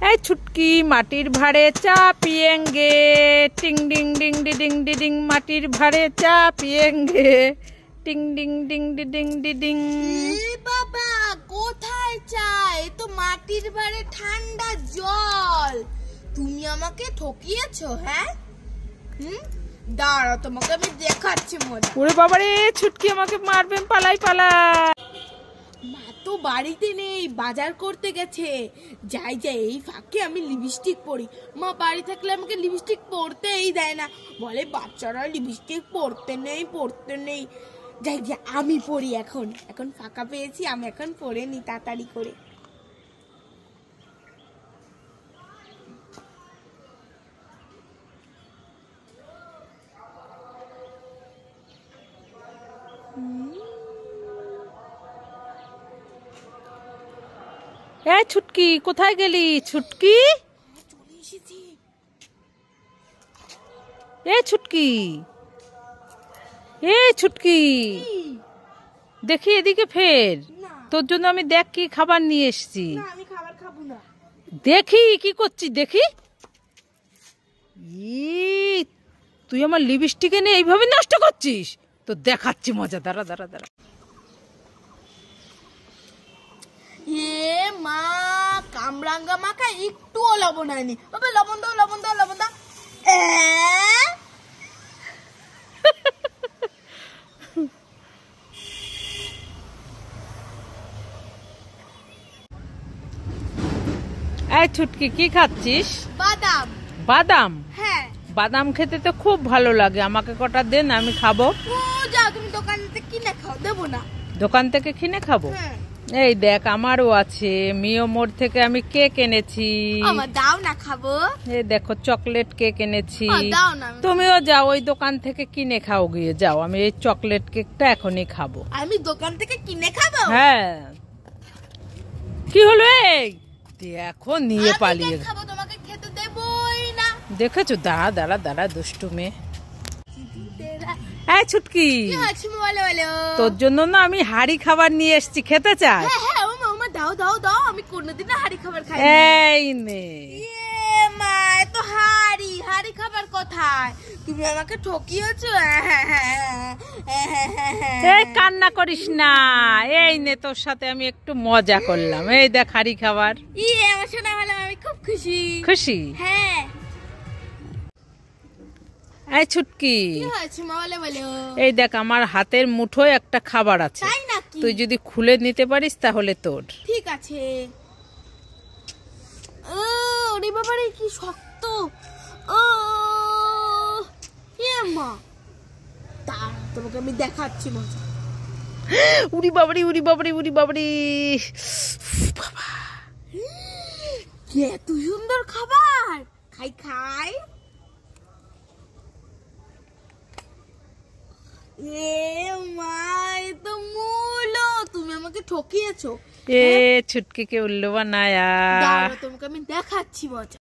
এই ছুটকি মাটির ভাড়ে চা পিয়েঙ্গে, টিং ding ding D ding D ding, মাটির ভাড়ে চা পিয়েঙ্গে, টিং ding ding D ding D ding. বাবা কোথায় চাই? তো মাটির ভাড়ে ঠান্ডা জল। তুমি আমাকে ঠকিয়েছো, হ্যাঁ? দাঁড়াও, তোমাকে আমি দেখাচ্ছি মজা। ওরে বাবা রে, ছুটকি আমাকে মারবে, পালাই পালাই। মা তো বাড়িতে নেই, বাজার করতে গেছে। যাই যাই, এই ফাঁকে আমি লিপস্টিক পরি। মা বাড়ি থাকলে আমাকে লিপস্টিক পরতেই দেয় না, বলে বাচ্চারা লিপস্টিক পরতে নেই। যাই যাই, আমি পরি এখন। এখন ফাঁকা পেয়েছি, আমি এখন পরে নি তাড়াতাড়ি করে। এই ছুটকি, কোথায় গেলি ছুটকি? চলে এসেছি। এই ছুটকি, এই ছুটকি, দেখি এদিকে ফের। তোর জন্য আমি দেখ কি খাবার নিয়ে এসেছি। আমি খাবার খাবো না। দেখি কি করছিস, দেখি। তুই আমার লিপস্টিক এনে এইভাবে নষ্ট করছিস? তো দেখাচ্ছি মজা, দাঁড়া দাঁড়া দাঁড়া। এ মা, কামরাঙ্গা মাখা একটুও লবণ হয়নি। বাবা লবণ দাও, লবণ দাও, লবণ দাও। এই ছুটকি, কি খাচ্ছিস? বাদাম। বাদাম? হ্যাঁ। বাদাম খেতে তো খুব ভালো লাগে, আমাকে কটা দেন, আমি খাবো। যাও, তুমি দোকান থেকে কিনে খাও। দেবো না। দোকান থেকে কিনে খাবো? এই দেখ, আমারও আছে। মিও মোড় থেকে আমি কেক এনেছি। আমার দাও না, খাবো। এই দেখো, চকলেট কেক এনেছি। দাও না। তুমিও যাও, ওই দোকান থেকে কিনে খাও গিয়ে। যাও, আমি এই চকলেট কেকটা এখনই খাবো। আমি দোকান থেকে কিনে খাবো? হ্যাঁ। কি হলো? এই দেখো, নিয়ে পালিয়ে খাবো, তোমাকে খেতে দেবই না। দেখেছো? দাঁড়া দাঁড়া দাঁড়া, দুষ্টু মেয়ে। এই ছুটকি, তোর জন্য না আমি হাড়ি খাবার নিয়ে এসেছি, খেতে চাই? দাও দাও দাও, আমি কোনোদিন হাড়ি খাবার খাই। এই নে। মা, তো হাড়ি খাবার কোথায়? তুমি আমাকে ঠকিয়েছো। এই কান্না করিস না, এই নে, তোর সাথে আমি একটু মজা করলাম। এই দেখ, হাড়ি খাবার। আমার শোনা ভালো, আমি খুব খুশি। খুশি? হ্যাঁ। এই ছুটকি, এই দেখ, আমার হাতের মুঠোয় একটা খাবার আছে। তুই যদি খুলে নিতে পারিস তাহলে তোর। ঠিক আছে। ওরে বাবা রে, কি শক্ত। মা, তোমাকে আমি দেখাচ্ছি মজা। উড়ি বাবারি, উড়ি বাবারি, উড়ি বাবারি। বাবা, এত সুন্দর খাবার। খাই খাই। মা, এ তো মূলো। তুমি আমাকে ঠকিয়েছো। এ ছুটকি কে উল্লু বানায়া। তোমাকে আমি দেখাচ্ছি মজা।